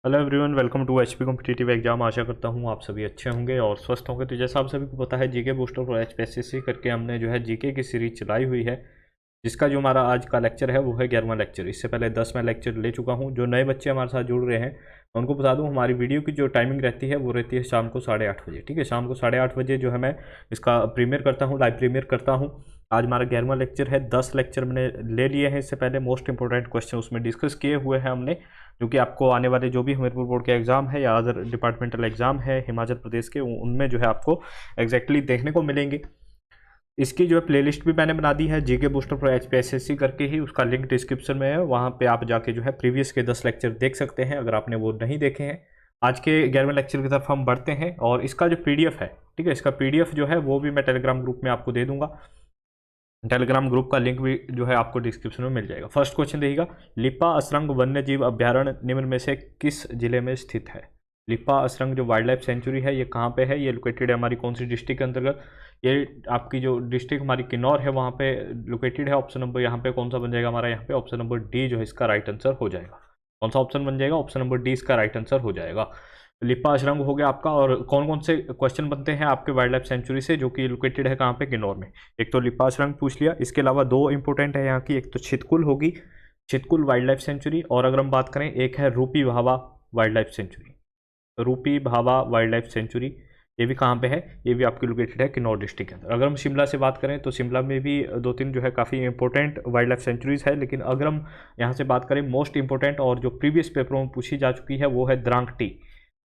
Hello everyone, welcome to HP competitive exam. आशा करता हूँ आप सभी अच्छे होंगे और स्वस्थ होंगे। तो जैसा आप सभी को पता है, जीके बूस्टर फॉर एचपीएससी करके हमने जो है जीके की सीरीज चलाई हुई है, जिसका जो हमारा आज का लेक्चर है वो है 11वां लेक्चर। इससे पहले 10 मैं लेक्चर ले चुका हूँ। जो नए बच्चे हमारे साथ जुड़ रहे हैं, मैं उनको बता दूँ, हमारी वीडियो की जो टाइमिंग रहती है वो रहती है शाम को 8:30 बजे। ठीक है, शाम को 8:30 बजे जो है मैं इसका प्रीमियर करता हूँ, लाइव प्रीमियर करता हूँ। आज हमारा 11वां लेक्चर है। 10 लेक्चर मैंने ले लिए हैं इससे पहले। मोस्ट इंपॉर्टेंट क्वेश्चन उसमें डिस्कस किए हुए हैं हमने, जो कि आपको आने वाले जो भी हमीरपुर बोर्ड के एग्ज़ाम है या अदर डिपार्टमेंटल एग्ज़ाम है हिमाचल प्रदेश के, उनमें जो है आपको एग्जैक्टली देखने को मिलेंगे। इसकी जो है प्लेलिस्ट भी मैंने बना दी है, जीके बूस्टर फॉर एचपीएससी करके ही। उसका लिंक डिस्क्रिप्शन में है, वहाँ पे आप जाके जो है प्रीवियस के 10 लेक्चर देख सकते हैं अगर आपने वो नहीं देखे हैं। आज के 11वें लेक्चर की तरफ हम बढ़ते हैं और इसका जो पीडीएफ है, ठीक है, इसका पीडीएफ जो है वो भी मैं टेलीग्राम ग्रुप में आपको दे दूंगा। टेलीग्राम ग्रुप का लिंक भी जो है आपको डिस्क्रिप्शन में मिल जाएगा। फर्स्ट क्वेश्चन देखिएगा, लिप्पा असरंग वन्य जीव अभ्यारण्य निम्न में से किस जिले में स्थित है? लिप्पा असरंग जो वाइल्ड लाइफ सेंचुरी है, ये कहाँ पे है? ये लोकेटेड है हमारी कौन सी डिस्ट्रिक्ट के अंतर्गत? ये आपकी जो डिस्ट्रिक्ट हमारी किन्नौर है वहाँ पे लोकेटेड है। ऑप्शन नंबर यहाँ पे कौन सा बन जाएगा हमारा? यहाँ पे ऑप्शन नंबर डी जो है इसका राइट आंसर हो जाएगा। कौन सा ऑप्शन बन जाएगा? ऑप्शन नंबर डी इसका राइट आंसर हो जाएगा। लिप्पा असरंग हो गया आपका। और कौन कौन से क्वेश्चन बनते हैं आपके वाइल्ड लाइफ सेंचुरी से, जो कि लोकेटेड है कहाँ पे? किन्नौर में। एक तो लिप्पा असरंग पूछ लिया, इसके अलावा दो इंपॉर्टेंट है यहाँ की। एक तो छितकुल होगी, छितकुल वाइल्ड लाइफ सेंचुरी, और अगर हम बात करें एक है रूपी भावा वाइल्ड लाइफ सेंचुरी। रूपी भावा वाइल्ड लाइफ सेंचुरी ये भी कहाँ पे है? ये भी आपकी लोकेटेड है किन्नौर डिस्ट्रिक्ट के अंदर। अगर हम शिमला से बात करें तो शिमला में भी दो तीन जो है काफ़ी इंपॉर्टेंट वाइल्ड लाइफ सेंचुरीज है। लेकिन अगर हम यहाँ से बात करें मोस्ट इंपॉर्टेंट और जो प्रीवियस पेपरों में पूछी जा चुकी है, वो है Daranghati,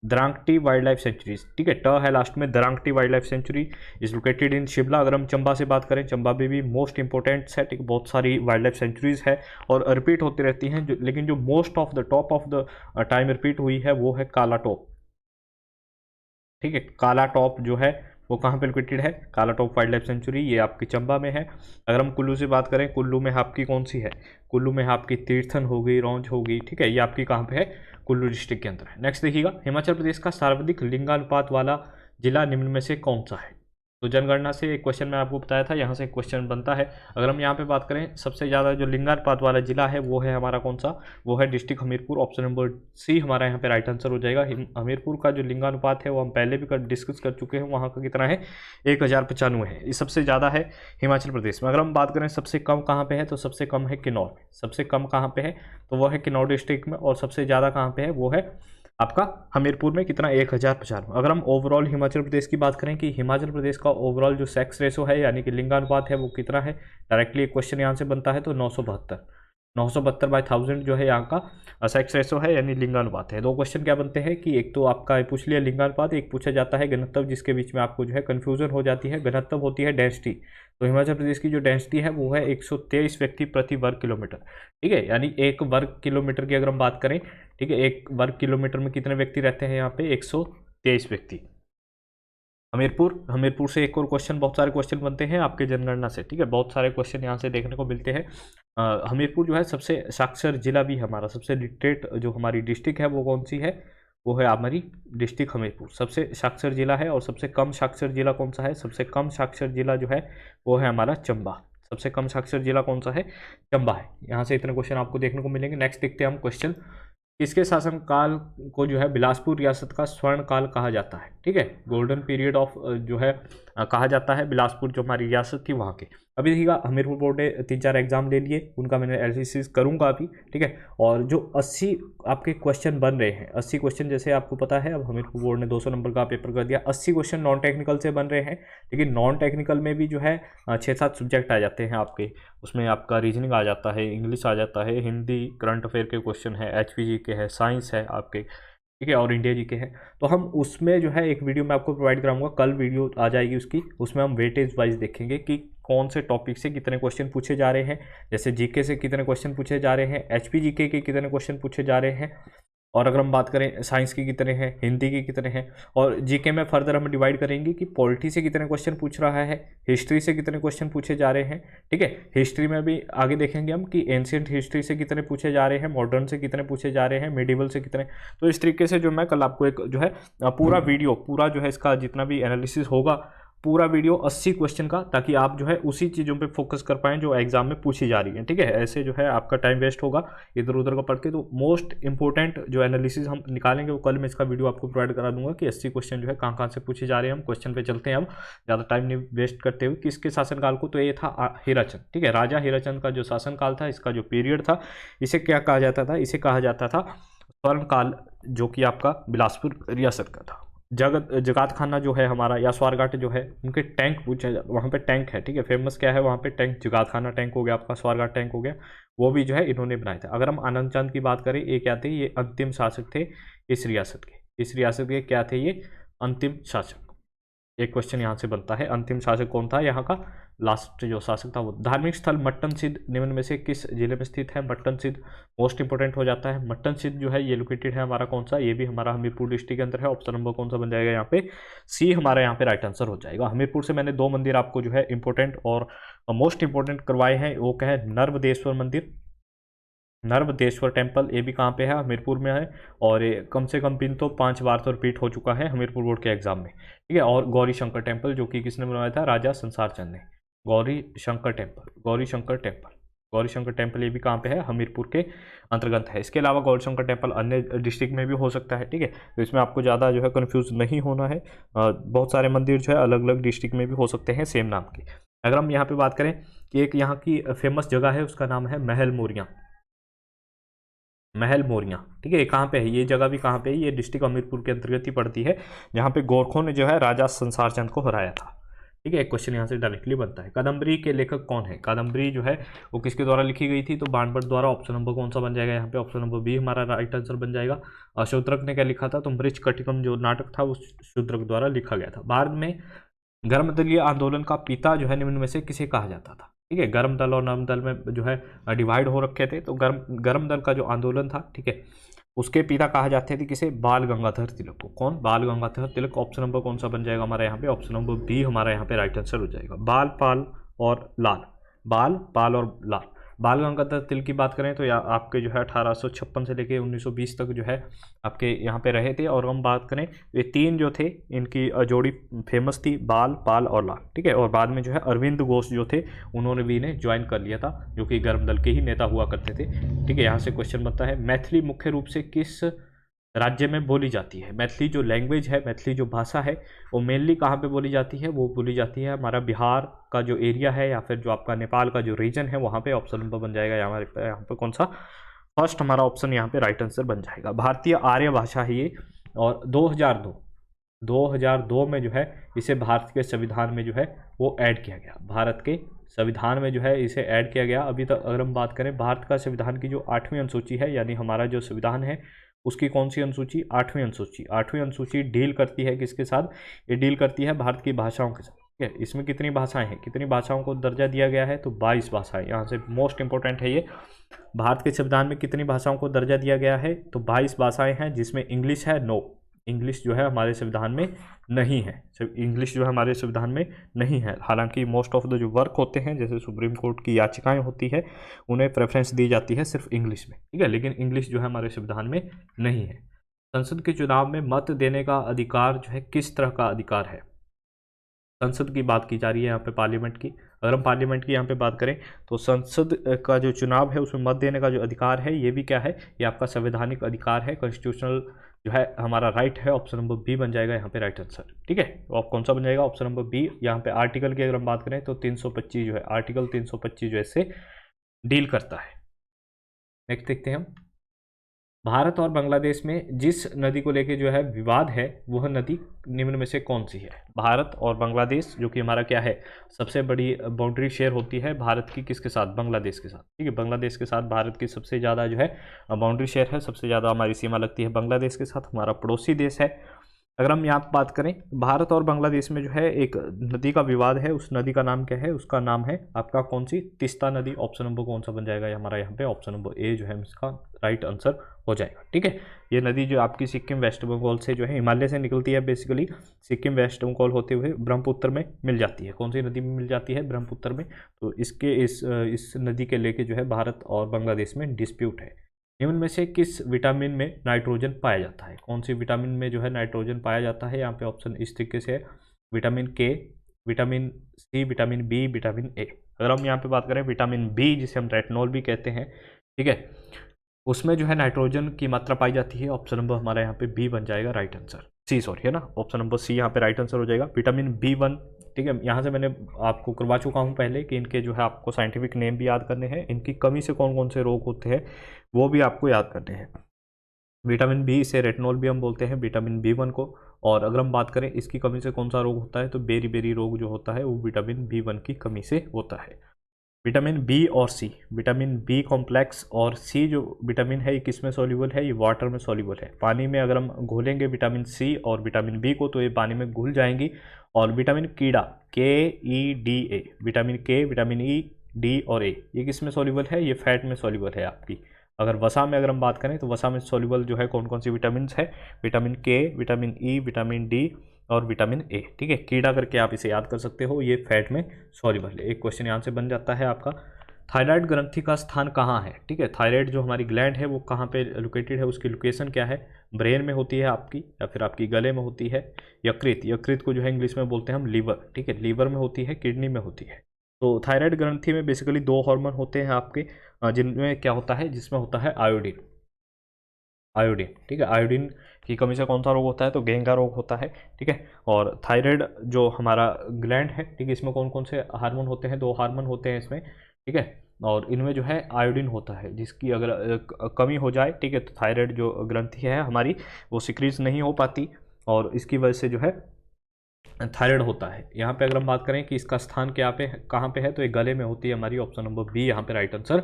Daranghati wildlife sanctuaries. ठीक है, ट है लास्ट में। Daranghati wildlife sanctuary is located in Shimla. अगर हम चंबा से बात करें, चंबा में भी मोस्ट इंपॉर्टेंट है। ठीक, बहुत सारी वाइल्ड लाइफ सेंचुरीज है और रिपीट होती रहती हैं, लेकिन जो most of the top of the time repeat हुई है वो है काला टॉप। ठीक है, काला टॉप जो है वो कहाँ पे लोकेटेड है? काला टॉप वाइल्ड लाइफ सेंचुरी, ये आपकी चंबा में है। अगर हम कुल्लू से बात करें, कुल्लू में आपकी कौन सी है? कुल्लू में आपकी तीर्थन होगी, रौंज होगी। ठीक है, ये आपकी कहाँ पे है? कुल्लू डिस्ट्रिक्ट के अंदर है। नेक्स्ट देखिएगा, हिमाचल प्रदेश का सर्वाधिक लिंगानुपात वाला जिला निम्न में से कौन सा है? तो जनगणना से एक क्वेश्चन मैं आपको बताया था, यहाँ से एक क्वेश्चन बनता है। अगर हम यहाँ पे बात करें, सबसे ज़्यादा जो लिंगानुपात वाला जिला है वो है हमारा कौन सा? वो है district Hamirpur. Option number C हमारा यहाँ पे राइट आंसर हो जाएगा। हमीरपुर का जो लिंगानुपात है वो हम पहले भी डिस्कस कर चुके हैं। वहाँ का कितना है? 1095 है। ये सबसे ज़्यादा है हिमाचल प्रदेश में। अगर हम बात करें सबसे कम कहाँ पे है, तो सबसे कम है किन्नौर में। सबसे कम कहाँ पे है? तो वो है किन्नौर डिस्ट्रिक्ट में। और सबसे ज़्यादा कहाँ पे है? वो है आपका हमीरपुर में। कितना? 1095। अगर हम ओवरऑल हिमाचल प्रदेश की बात करें कि हिमाचल प्रदेश का ओवरऑल जो सेक्स रेशो है यानी कि लिंगानुपात है वो कितना है, डायरेक्टली एक क्वेश्चन यहाँ से बनता है, तो 972। 972/1000 जो है यहाँ का सेक्स रेशो है यानी लिंगानुपात है। दो क्वेश्चन क्या बनते हैं कि एक तो आपका पूछ लिया लिंगानुपात, एक पूछा जाता है घनत्व, जिसके बीच में आपको जो है कन्फ्यूजन हो जाती है। घनत्व होती है डेंसिटी। तो हिमाचल प्रदेश की जो डेंसिटी है वो है 123 व्यक्ति प्रति वर्ग किलोमीटर। ठीक है, यानी एक वर्ग किलोमीटर की अगर हम बात करें, ठीक है, एक वर्ग किलोमीटर में कितने व्यक्ति रहते हैं? यहाँ पे 123 व्यक्ति। हमीरपुर से एक और क्वेश्चन, बहुत सारे क्वेश्चन बनते हैं आपके जनगणना से। ठीक है, बहुत सारे क्वेश्चन यहाँ से देखने को मिलते हैं। हमीरपुर जो है सबसे साक्षर जिला भी हमारा, सबसे लिटरेट जो हमारी डिस्ट्रिक्ट है वो कौन सी है? वो है हमारी डिस्ट्रिक्ट हमीरपुर, सबसे साक्षर जिला है। और सबसे कम साक्षर जिला कौन सा है? सबसे कम साक्षर जिला जो है वो है हमारा चंबा। सबसे कम साक्षर जिला कौन सा है? चंबा है। यहाँ से इतने क्वेश्चन आपको देखने को मिलेंगे। नेक्स्ट देखते हैं हम क्वेश्चन, किसके शासनकाल को जो है बिलासपुर रियासत का स्वर्ण काल कहा जाता है? ठीक है, गोल्डन पीरियड ऑफ जो है कहा जाता है बिलासपुर जो हमारी रियासत थी वहाँ के। अभी देखिएगा, हमीरपुर बोर्ड ने 3-4 एग्जाम ले लिए, उनका मैंने एनालिसिस करूँगा अभी। ठीक है, और जो 80 आपके क्वेश्चन बन रहे हैं, 80 क्वेश्चन, जैसे आपको पता है अब हमीरपुर बोर्ड ने 200 नंबर का पेपर कर दिया। 80 क्वेश्चन नॉन टेक्निकल से बन रहे हैं, लेकिन नॉन टेक्निकल में भी जो है 6-7 सब्जेक्ट आ जाते हैं आपके। उसमें आपका रीजनिंग आ जाता है, इंग्लिश आ जाता है, हिंदी, करंट अफेयर के क्वेश्चन है, एचपीजी के है, साइंस है आपके, ठीक है, और इंडिया जी के हैं। तो हम उसमें जो है एक वीडियो मैं आपको प्रोवाइड कराऊंगा, कल वीडियो आ जाएगी उसकी। उसमें हम वेटेज वाइज देखेंगे कि कौन से टॉपिक से कितने क्वेश्चन पूछे जा रहे हैं। जैसे जीके से कितने क्वेश्चन पूछे जा रहे हैं, एचपीजीके के कितने क्वेश्चन पूछे जा रहे हैं, और अगर हम बात करें साइंस की कितने हैं, हिंदी की कितने हैं, और जीके में फर्दर हम डिवाइड करेंगे कि पॉलिटी से कितने क्वेश्चन पूछ रहा है, हिस्ट्री से कितने क्वेश्चन पूछे जा रहे हैं। ठीक है, हिस्ट्री में भी आगे देखेंगे हम कि एंशियंट हिस्ट्री से कितने पूछे जा रहे हैं, मॉडर्न से कितने पूछे जा रहे हैं, मिडिवल से कितने। तो इस तरीके से जो मैं कल आपको एक जो है पूरा वीडियो, पूरा जो है इसका जितना भी एनालिसिस होगा पूरा वीडियो 80 क्वेश्चन का, ताकि आप जो है उसी चीज़ों पे फोकस कर पाएँ जो एग्जाम में पूछी जा रही हैं, ठीक है। ऐसे जो है आपका टाइम वेस्ट होगा इधर उधर का पढ़ के। तो मोस्ट इंपॉर्टेंट जो एनालिसिस हम निकालेंगे वो कल मैं इसका वीडियो आपको प्रोवाइड करा दूंगा कि 80 क्वेश्चन जो है कहाँ कहाँ से पूछे जा रहे हैं। हम क्वेश्चन पे चलते हैं अब ज़्यादा टाइम नहीं वेस्ट करते हुए। किसके शासनकाल को, तो ये था हीराचंद, ठीक है। राजा हीराचंद का जो शासनकाल था, इसका जो पीरियड था, इसे क्या कहा जाता था, इसे कहा जाता था स्वर्णकाल, जो कि आपका बिलासपुर रियासत का था। जगात खाना जो है हमारा, या स्वारघाट जो है, उनके टैंक पूछे वहाँ पे टैंक है, ठीक है। फेमस क्या है वहाँ पे, टैंक। जगात खाना टैंक हो गया आपका, स्वारघाट टैंक हो गया, वो भी जो है इन्होंने बनाए थे। अगर हम आनंद चंद की बात करें, ये क्या थे, ये अंतिम शासक थे इस रियासत के। इस रियासत के क्या थे, ये अंतिम शासक। एक क्वेश्चन यहाँ से बनता है, अंतिम शासक कौन था यहाँ का, लास्ट जो शासक था वो। धार्मिक स्थल मट्टन सिद्ध निम्न में से किस जिले में स्थित है। मट्टन सिद्ध मोस्ट इंपोर्टेंट हो जाता है। मट्टन सिद्ध जो है ये लोकेटेड है हमारा कौन सा, ये भी हमारा हमीरपुर डिस्ट्रिक्ट के अंदर है। ऑप्शन नंबर कौन सा बन जाएगा यहाँ पे, सी हमारा यहाँ पे राइट आंसर हो जाएगा। हमीरपुर से मैंने 2 मंदिर आपको जो है इंपॉर्टेंट और मोस्ट इंपॉर्टेंट करवाए हैं। वो क्या है, नर्मदेश्वर मंदिर, नर्मदेश्वर टेम्पल, ये भी कहाँ पे है, हमीरपुर में है। और ये कम से कम पिन तो 5 बार तो रिपीट हो चुका है हमीरपुर बोर्ड के एग्जाम में, ठीक है। और गौरी शंकर टेम्पल, जो कि किसने बनवाया था, राजा संसार चंद ने। Gauri Shankar temple, Gauri Shankar temple, Gauri Shankar temple, ये भी कहाँ पे है, हमीरपुर के अंतर्गत है। इसके अलावा गौरी शंकर टेम्पल अन्य डिस्ट्रिक्ट में भी हो सकता है, ठीक है। तो इसमें आपको ज़्यादा जो है कन्फ्यूज नहीं होना है। बहुत सारे मंदिर जो है अलग अलग डिस्ट्रिक्ट में भी हो सकते हैं सेम नाम के। अगर हम यहाँ पे बात करें कि एक यहाँ की फेमस जगह है, उसका नाम है महल मोरियाँ, महल मोरियाँ, ठीक है। ये कहाँ पे है, ये जगह भी कहाँ पे है, ये डिस्ट्रिक्ट हमीरपुर के अंतर्गत ही पड़ती है, जहाँ पे गोरखों ने जो है राजा संसार चंद को हराया था, ठीक है। एक क्वेश्चन यहाँ से डायरेक्टली बनता है। कादम्बरी के लेखक कौन है। कादम्बरी जो है वो किसके द्वारा लिखी गई थी, तो बाणभट्ट द्वारा। ऑप्शन नंबर कौन सा बन जाएगा यहाँ पे, ऑप्शन नंबर बी हमारा राइट आंसर बन जाएगा। शूद्रक ने क्या लिखा था, तो मृच्छकटिकम जो नाटक था वो शूद्रक द्वारा लिखा गया था। भारत में गर्म दलीय आंदोलन का पिता जो है निम्न में से किसे कहा जाता था, ठीक है। गर्म दल और नर्म दल में जो है डिवाइड हो रखे थे। तो गर्म दल का जो आंदोलन था, ठीक है, उसके पिता कहा जाते थे किसे, बाल गंगाधर तिलक को। कौन, बाल गंगाधर तिलक। ऑप्शन नंबर कौन सा बन जाएगा हमारा यहाँ पे, ऑप्शन नंबर बी हमारा यहाँ पे राइट आंसर हो जाएगा। बाल, पाल और लाल, बाल, पाल और लाल। बाल गंगाधर तिलक की बात करें तो आपके जो है 1856 से लेके 1920 तक जो है आपके यहाँ पे रहे थे। और हम बात करें, ये 3 जो थे इनकी जोड़ी फेमस थी, बाल, पाल और लाल, ठीक है। और बाद में जो है अरविंद घोष जो थे, उन्होंने भी इन्हें ज्वाइन कर लिया था, जो कि गर्म दल के ही नेता हुआ करते थे, ठीक है। यहाँ से क्वेश्चन बनता है, मैथिली मुख्य रूप से किस राज्य में बोली जाती है। मैथिली जो लैंग्वेज है, मैथिली जो भाषा है, वो मेनली कहाँ पे बोली जाती है, वो बोली जाती है हमारा बिहार का जो एरिया है, या फिर जो आपका नेपाल का जो रीजन है वहाँ पे। ऑप्शन नंबर बन जाएगा यहाँ पे कौन सा, फर्स्ट हमारा ऑप्शन यहाँ पे राइट आंसर बन जाएगा। भारतीय आर्य भाषा है ये। और 2002 में जो है इसे भारत के संविधान में जो है वो ऐड किया गया। भारत के संविधान में जो है इसे ऐड किया गया। अभी तक अगर हम बात करें भारत का संविधान की जो 8वीं अनुसूची है, यानी हमारा जो संविधान है उसकी कौन सी अनुसूची, 8वीं अनुसूची। 8वीं अनुसूची डील करती है किसके साथ, ये डील करती है भारत की भाषाओं के साथ, ठीक है। इसमें कितनी भाषाएं हैं, कितनी भाषाओं को दर्जा दिया गया है, तो 22 भाषाएं। यहाँ से मोस्ट इंपॉर्टेंट है ये, भारत के संविधान में कितनी भाषाओं को दर्जा दिया गया है, तो 22 भाषाएं हैं, जिसमें इंग्लिश है नो, इंग्लिश जो है हमारे संविधान में नहीं है। इंग्लिश जो है हमारे संविधान में नहीं है। हालांकि मोस्ट ऑफ द जो वर्क होते हैं, जैसे सुप्रीम कोर्ट की याचिकाएं होती है, उन्हें प्रेफरेंस दी जाती है सिर्फ इंग्लिश में, ठीक है। लेकिन इंग्लिश जो है हमारे संविधान में नहीं है। संसद के चुनाव में मत देने का अधिकार जो है किस तरह का अधिकार है। संसद की बात की जा रही है यहाँ पे, पार्लियामेंट की। अगर हम पार्लियामेंट की यहाँ पे बात करें तो संसद का जो चुनाव है उसमें मत देने का जो अधिकार है, ये भी क्या है, ये आपका संवैधानिक अधिकार है, कॉन्स्टिट्यूशनल जो है हमारा राइट है। ऑप्शन नंबर बी बन जाएगा यहाँ पे राइट आंसर, ठीक है। तो आप कौन सा बन जाएगा, ऑप्शन नंबर बी। यहाँ पे आर्टिकल की अगर हम बात करें तो 325 जो है, आर्टिकल 325 जो है इससे डील करता है। नेक्स्ट देखते हैं हम, भारत और बांग्लादेश में जिस नदी को लेके जो है विवाद है, वह नदी निम्न में से कौन सी है। भारत और बांग्लादेश जो कि हमारा क्या है, सबसे बड़ी बाउंड्री शेयर होती है भारत की किसके साथ, बांग्लादेश के साथ, ठीक है। बांग्लादेश के साथ भारत की सबसे ज़्यादा जो है बाउंड्री शेयर है, सबसे ज़्यादा हमारी सीमा लगती है बांग्लादेश के साथ, हमारा पड़ोसी देश है। अगर हम यहाँ पर बात करें, भारत और बांग्लादेश में जो है एक नदी का विवाद है, उस नदी का नाम क्या है, उसका नाम है आपका कौन सी, तिस्ता नदी। ऑप्शन नंबर कौन सा बन जाएगा हमारा यहाँ पे, ऑप्शन नंबर ए जो है इसका राइट आंसर हो जाएगा, ठीक है। ये नदी जो आपकी सिक्किम वेस्ट बंगाल से जो है हिमालय से निकलती है, बेसिकली सिक्किम वेस्ट बंगाल होते हुए ब्रह्मपुत्र में मिल जाती है। कौन सी नदी में मिल जाती है, ब्रह्मपुत्र में। तो इस नदी के लेके जो है भारत और बांग्लादेश में डिस्प्यूट है। निम्न में से किस विटामिन में नाइट्रोजन पाया जाता है, कौन सी विटामिन में जो है नाइट्रोजन पाया जाता है। यहाँ पे ऑप्शन इस तरीके से है, vitamin K, vitamin C, vitamin B, vitamin A. अगर हम यहाँ पे बात करें विटामिन बी, जिसे हम रेटिनॉल भी कहते हैं, ठीक है, उसमें जो है नाइट्रोजन की मात्रा पाई जाती है। ऑप्शन नंबर हमारा यहाँ पे बी बन जाएगा राइट आंसर, सी सॉरी, है ना, ऑप्शन नंबर सी यहाँ पे राइट आंसर हो जाएगा। विटामिन B1, ठीक है, यहाँ से मैंने आपको करवा चुका हूँ पहले कि इनके जो है आपको साइंटिफिक नेम भी याद करने हैं, इनकी कमी से कौन कौन से रोग होते हैं वो भी आपको याद करने हैं। विटामिन बी से रेटिनॉल भी हम बोलते हैं विटामिन B1 को। और अगर हम बात करें इसकी कमी से कौन सा रोग होता है, तो बेरी बेरी रोग जो होता है वो विटामिन B1 की कमी से होता है। विटामिन बी और सी, विटामिन बी कॉम्प्लेक्स और सी जो विटामिन है ये किस में सॉल्यूबल है, ये वाटर में सॉल्यूबल है। पानी में अगर हम घोलेंगे विटामिन सी और विटामिन बी को तो ये पानी में घुल जाएंगी। और विटामिन कीड़ा, KEDA, vitamin K, vitamin E, D और ए, ये किस में सॉल्यूबल है, ये फैट में सॉल्यूबल है आपकी। अगर वसा में अगर हम बात करें तो वसा में सॉल्यूबल जो है कौन कौन सी विटामिन है, vitamin K, vitamin E, vitamin D और विटामिन ए, ठीक है। कीड़ा करके आप इसे याद कर सकते हो, ये फैट में सॉल्यूबल है। एक क्वेश्चन यहाँ से बन जाता है आपका, थायराइड ग्रंथि का स्थान कहाँ है, ठीक है। थायराइड जो हमारी ग्लैंड है वो कहाँ पे लोकेटेड है, उसकी लोकेशन क्या है, ब्रेन में होती है आपकी, या फिर आपकी गले में होती है। यकृत, यकृत को जो है इंग्लिश में बोलते हैं हम लीवर, ठीक है, लीवर में होती है, किडनी में होती है। तो थायराइड ग्रंथि में बेसिकली 2 हार्मोन होते हैं आपके, जिनमें क्या होता है, जिसमें होता है आयोडीन, आयोडीन, ठीक है। आयोडीन की कमी से कौन सा रोग होता है, तो गेंगा रोग होता है, ठीक है। और थायराइड जो हमारा ग्लैंड है, ठीक है, इसमें कौन कौन से हार्मोन होते हैं, 2 हार्मोन होते हैं इसमें, ठीक है। और इनमें जो है आयोडीन होता है, जिसकी अगर कमी हो जाए, ठीक है, तो थायराइड जो ग्रंथि है हमारी वो सिक्रीज नहीं हो पाती, और इसकी वजह से जो है थायराइड होता है। यहाँ पे अगर हम बात करें कि इसका स्थान क्या पे कहाँ पे है, तो ये गले में होती है हमारी, ऑप्शन नंबर बी यहाँ पे राइट आंसर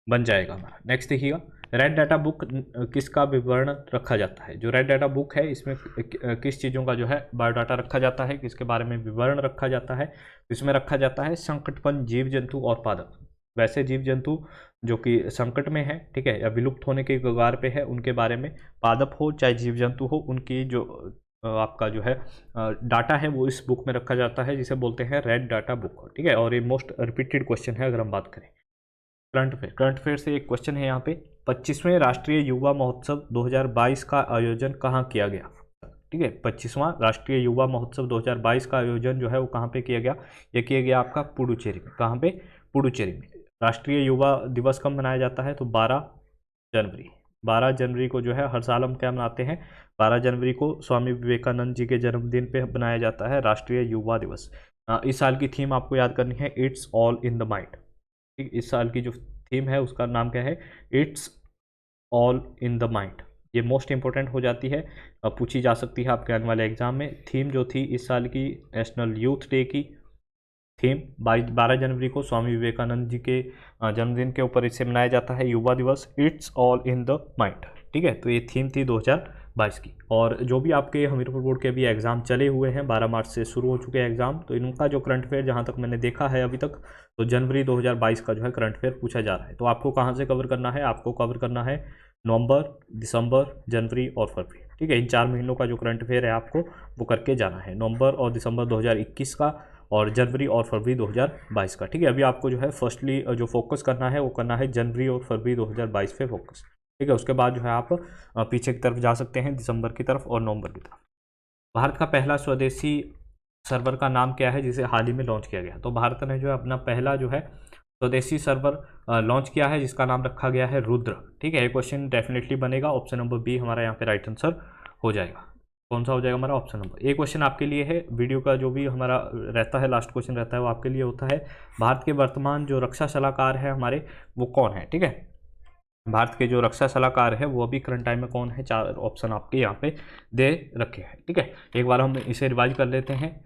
बन जाएगा हमारा। नेक्स्ट देखिएगा, रेड डाटा बुक किसका विवरण रखा जाता है। जो रेड डाटा बुक है इसमें किस चीज़ों का जो है बायोडाटा रखा जाता है, किसके बारे में विवरण रखा जाता है, इसमें रखा जाता है संकटपन जीव जंतु और पादप, वैसे जीव जंतु जो कि संकट में है, ठीक है, या विलुप्त होने के कगार पे है, उनके बारे में, पादप हो चाहे जीव जंतु हो, उनकी जो आपका जो है डाटा है वो इस बुक में रखा जाता है, जिसे बोलते हैं रेड डाटा बुक, ठीक है। और ये मोस्ट रिपीटेड क्वेश्चन है अगर हम बात करें। करंट अफेयर से एक क्वेश्चन है यहाँ पे, 25वें राष्ट्रीय युवा महोत्सव 2022 का आयोजन कहाँ किया गया, ठीक है। 25वां राष्ट्रीय युवा महोत्सव 2022 का आयोजन जो है वो कहाँ पे किया गया, ये किया गया आपका पुडुचेरी में। कहाँ पे, पुडुचेरी में। राष्ट्रीय युवा दिवस कब मनाया जाता है, तो 12 जनवरी। 12 जनवरी को जो है हर साल हम क्या मनाते हैं, 12 जनवरी को स्वामी विवेकानंद जी के जन्मदिन पे बनाया जाता है राष्ट्रीय युवा दिवस। इस साल की थीम आपको याद करनी है, it's all in the mind, ठीक। इस साल की जो थीम है उसका नाम क्या है, it's all in the mind. ये मोस्ट इंपॉर्टेंट हो जाती है, पूछी जा सकती है आपके आने वाले एग्जाम में। थीम जो थी इस साल की, नेशनल यूथ डे की थीम, 12 जनवरी को स्वामी विवेकानंद जी के जन्मदिन के ऊपर इसे मनाया जाता है युवा दिवस, it's all in the mind, ठीक है। तो ये थीम थी 2022 की। और जो भी आपके हमीरपुर बोर्ड के अभी एग्ज़ाम चले हुए हैं, 12 मार्च से शुरू हो चुके हैं एग्ज़ाम, तो इनका जो करंट अफेयर जहाँ तक मैंने देखा है अभी तक, तो जनवरी 2022 का जो है करंट अफेयर पूछा जा रहा है। तो आपको कहाँ से कवर करना है, आपको कवर करना है नवंबर, दिसंबर, जनवरी और फरवरी, ठीक है। इन 4 महीनों का जो करंट अफेयर है आपको वो करके जाना है, नवंबर और दिसंबर 2021 का, और जनवरी और फरवरी 2022 का, ठीक है। अभी आपको जो है फर्स्टली जो फोकस करना है वो करना है जनवरी और फरवरी 2022 पे फोकस, ठीक है। उसके बाद जो है आप पीछे की तरफ जा सकते हैं, दिसंबर की तरफ और नवंबर की तरफ। भारत का पहला स्वदेशी सर्वर का नाम क्या है, जिसे हाल ही में लॉन्च किया गया। तो भारत ने जो है अपना पहला जो है स्वदेशी सर्वर लॉन्च किया है, जिसका नाम रखा गया है रुद्र, ठीक है। ये क्वेश्चन डेफिनेटली बनेगा, ऑप्शन नंबर बी हमारा यहाँ पे राइट आंसर हो जाएगा। कौन सा हो जाएगा हमारा, ऑप्शन नंबर। एक क्वेश्चन आपके लिए है, वीडियो का जो भी हमारा रहता है लास्ट क्वेश्चन रहता है वो आपके लिए होता है, भारत के वर्तमान जो रक्षा सलाहकार है हमारे वो कौन है, ठीक है। भारत के जो रक्षा सलाहकार है वो अभी करंट टाइम में कौन है, 4 ऑप्शन आपके यहाँ पे दे रखे हैं, ठीक है। एक बार हम इसे रिवाइज कर लेते हैं,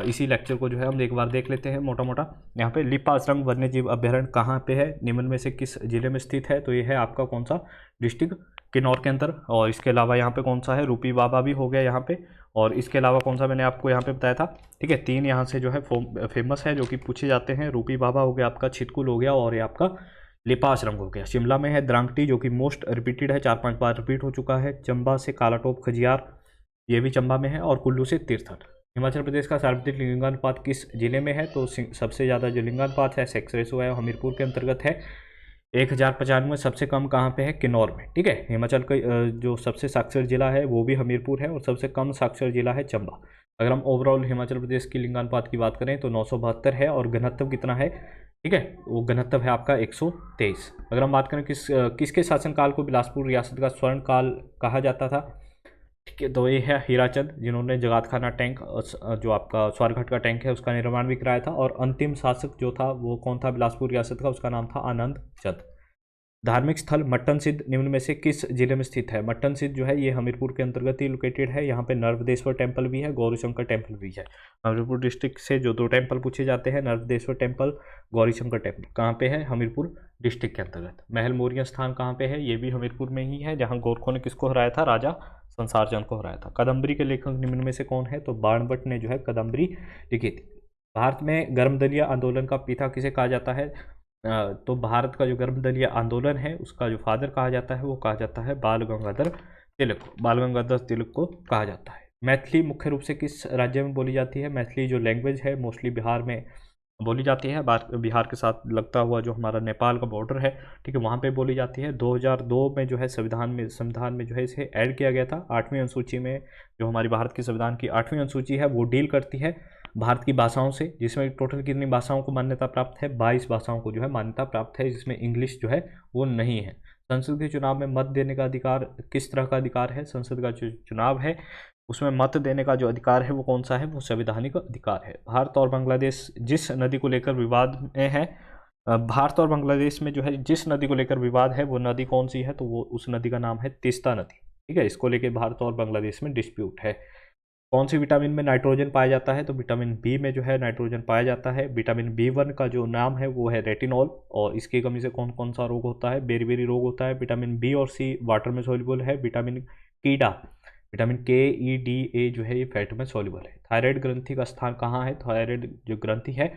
इसी लेक्चर को जो है हम एक बार देख लेते हैं मोटा मोटा। यहाँ पे लिपासरंग वन्यजीव अभ्यारण्य कहाँ पे है, निम्न में से किस जिले में स्थित है, तो ये है आपका कौन सा, डिस्ट्रिक्ट किन्नौर के अंदर। और इसके अलावा यहाँ पे कौन सा है, रूपी बाबा भी हो गया यहाँ पे, और इसके अलावा कौन सा मैंने आपको यहाँ पे बताया था, ठीक है। 3 यहाँ से जो है फेमस है जो कि पूछे जाते हैं, रूपी बाबा हो गया आपका, छितकुल हो गया, और ये आपका लिपासरंग हो गया। शिमला में है द्रांगटी जो कि मोस्ट रिपीटेड है, 4-5 बार रिपीट हो चुका है। चंबा से कालाटोप खजियार, ये भी चंबा में है, और कुल्लू से तीर्थन। हिमाचल प्रदेश का सर्वाधिक लिंगानुपात किस जिले में है, तो सबसे ज़्यादा जो लिंगानुपात है सेक्स रेशो है हमीरपुर के अंतर्गत है 1095। सबसे कम कहाँ पे है, किन्नौर में, ठीक है। हिमाचल का जो सबसे साक्षर जिला है वो भी हमीरपुर है, और सबसे कम साक्षर जिला है चंबा। अगर हम ओवरऑल हिमाचल प्रदेश की लिंगानुपात की बात करें तो 972 है, और घनत्व कितना है, ठीक है, वो घनत्व है आपका 123। अगर हम बात करें किसके शासनकाल को बिलासपुर रियासत का स्वर्ण काल कहा जाता था, ठीक है, तो ये है हीराचंद, जिन्होंने जगात खाना टैंक जो आपका स्वारघाट का टैंक है उसका निर्माण भी कराया था। और अंतिम शासक जो था वो कौन था बिलासपुर रियासत का, उसका नाम था आनंद चंद। धार्मिक स्थल मट्टन सिद्ध निम्न में से किस जिले में स्थित है। मट्टन सिद्ध जो है ये हमीरपुर के अंतर्गत ही लोकेटेड है। यहाँ पे नर्मदेश्वर टेम्पल भी है, गौरीशंकर टेम्पल भी है। हमीरपुर डिस्ट्रिक्ट से जो 2 टेम्पल पूछे जाते हैं, नर्मदेश्वर टेम्पल, गौरीशंकर टेम्पल, कहाँ पे है, हमीरपुर डिस्ट्रिक्ट के अंतर्गत। महल मौर्य स्थान कहाँ पे है, ये भी हमीरपुर में ही है, जहाँ गोरखों ने किसको हराया था, राजा संसार चंद को हराया था। कादम्बरी के लेखक निम्न में से कौन है, तो बाणभट्ट ने जो है कादम्बरी लिखी थी। भारत में गर्मदलिया आंदोलन का पिता किसे कहा जाता है, तो भारत का जो गर्मदलिया आंदोलन है उसका जो फादर कहा जाता है वो कहा जाता है बाल गंगाधर तिलक को। बाल गंगाधर तिलक को कहा जाता है। मैथिली मुख्य रूप से किस राज्य में बोली जाती है। मैथिली जो लैंग्वेज है मोस्टली बिहार में बोली जाती है। बिहार के साथ लगता हुआ जो हमारा नेपाल का बॉर्डर है, ठीक है, वहाँ पे बोली जाती है। 2002 में जो है संविधान में जो है इसे ऐड किया गया था। 8वीं अनुसूची में, जो हमारी भारत के संविधान की 8वीं अनुसूची है वो डील करती है भारत की भाषाओं से, जिसमें टोटल कितनी भाषाओं को मान्यता प्राप्त है, 22 भाषाओं को जो है मान्यता प्राप्त है, जिसमें इंग्लिश जो है वो नहीं है। संसद के चुनाव में मत देने का अधिकार किस तरह का अधिकार है। संसद का जो चुनाव है उसमें मत देने का जो अधिकार है वो कौन सा है, वो संवैधानिक अधिकार है। भारत और बांग्लादेश जिस नदी को लेकर विवाद में है, भारत और बांग्लादेश में जो है जिस नदी को लेकर विवाद है वो नदी कौन सी है, तो वो उस नदी का नाम है तीस्ता नदी, ठीक है। इसको लेकर भारत और बांग्लादेश में डिस्प्यूट है। कौन सी विटामिन में नाइट्रोजन पाया जाता है, तो विटामिन बी में जो है नाइट्रोजन पाया जाता है। विटामिन B1 का जो नाम है वो है रेटिनॉल, और इसकी कमी से कौन कौन सा रोग होता है, बेरी रोग होता है। विटामिन बी और सी वाटर में सोल्यूबल है। विटामिन KE, DA जो है ये फैट में सोल्यूबल है। थायराइड ग्रंथि का स्थान कहाँ है, थायराइड जो ग्रंथि है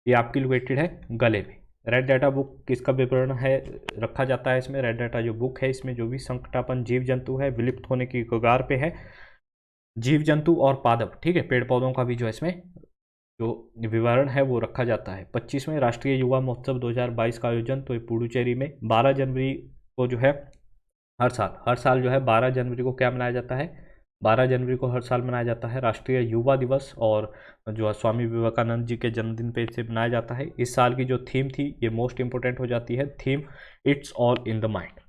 ये आपकी लोकेटेड है गले में। रेड डाटा बुक किसका विवरण है रखा जाता है इसमें। रेड डाटा जो बुक है इसमें जो भी संकटापन जीव जंतु है, विलुप्त होने की कगार पे है, जीव जंतु और पादप, ठीक है, पेड़ पौधों का भी जो है इसमें जो विवरण है वो रखा जाता है। 25वें राष्ट्रीय युवा महोत्सव 2022 का आयोजन तो ये पुडुचेरी में 12 जनवरी को जो है हर साल जो है 12 जनवरी को क्या मनाया जाता है, 12 जनवरी को हर साल मनाया जाता है राष्ट्रीय युवा दिवस, और जो स्वामी विवेकानंद जी के जन्मदिन पे इसे मनाया जाता है। इस साल की जो थीम थी ये मोस्ट इंपॉर्टेंट हो जाती है, theme it's all in the mind.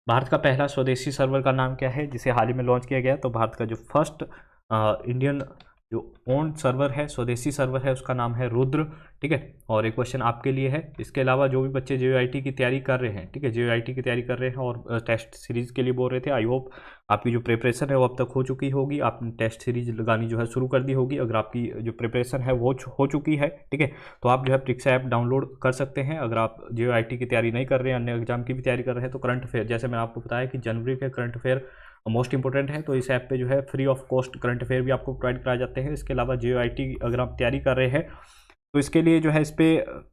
Bharat का पहला स्वदेशी सर्वर का नाम क्या है, जिसे हाल ही में लॉन्च किया गया। तो भारत का जो फर्स्ट इंडियन जो ओन सर्वर है, स्वदेशी सर्वर है, उसका नाम है रुद्र, ठीक है। और एक क्वेश्चन आपके लिए है, इसके अलावा जो भी बच्चे JEIT की तैयारी कर रहे हैं, ठीक है, JEIT की तैयारी कर रहे हैं और टेस्ट सीरीज़ के लिए बोल रहे थे, आई होप आपकी जो प्रिपरेशन है वो अब तक हो चुकी होगी। आपने टेस्ट सीरीज लगानी जो है शुरू कर दी होगी। अगर आपकी जो प्रिपरेशन है वो हो चुकी है, ठीक है, तो आप जो है परीक्षा ऐप डाउनलोड कर सकते हैं। अगर आप JEIT की तैयारी नहीं कर रहे हैं, अन्य एग्जाम की भी तैयारी कर रहे हैं, तो करंट अफेयर, जैसे मैंने आपको बताया कि जनवरी के करंट अफेयर मोस्ट इंपॉर्टेंट है, तो इस ऐप पे जो है free of cost current affair भी आपको प्रोवाइड कराए जाते हैं। इसके अलावा JEIT अगर आप तैयारी कर रहे हैं तो इसके लिए जो है इस पर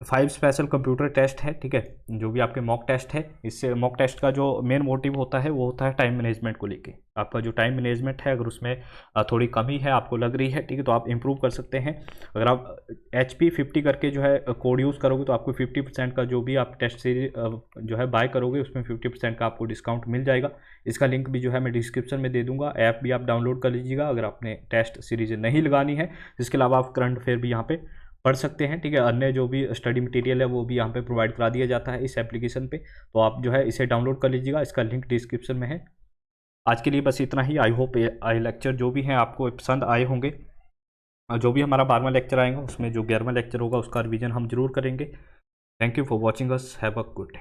5 स्पेशल कंप्यूटर टेस्ट है, ठीक है, जो भी आपके मॉक टेस्ट है। इससे मॉक टेस्ट का जो मेन मोटिव होता है वो होता है टाइम मैनेजमेंट को लेके। आपका जो टाइम मैनेजमेंट है अगर उसमें थोड़ी कमी है आपको लग रही है, ठीक है, तो आप इंप्रूव कर सकते हैं। अगर आप HP 50 करके जो है कोड यूज़ करोगे तो आपको 50% का जो भी आप टेस्ट सीरीज जो है बाय करोगे उसमें 50% का आपको डिस्काउंट मिल जाएगा। इसका लिंक भी जो है मैं डिस्क्रिप्शन में दे दूंगा। ऐप भी आप डाउनलोड कर लीजिएगा अगर आपने टेस्ट सीरीज नहीं लगानी है। इसके अलावा आप करंट अफेयर भी यहाँ पे पढ़ सकते हैं, ठीक है। अन्य जो भी स्टडी मटेरियल है वो भी यहाँ पे प्रोवाइड करा दिया जाता है इस एप्लीकेशन पे, तो आप जो है इसे डाउनलोड कर लीजिएगा। इसका लिंक डिस्क्रिप्शन में है। आज के लिए बस इतना ही। आई होप आई लेक्चर जो भी हैं आपको पसंद आए होंगे। जो भी हमारा 12वां लेक्चर आएगा उसमें जो 11वां लेक्चर होगा उसका रिवीजन हम जरूर करेंगे। Thank you for watching us. Have a good day.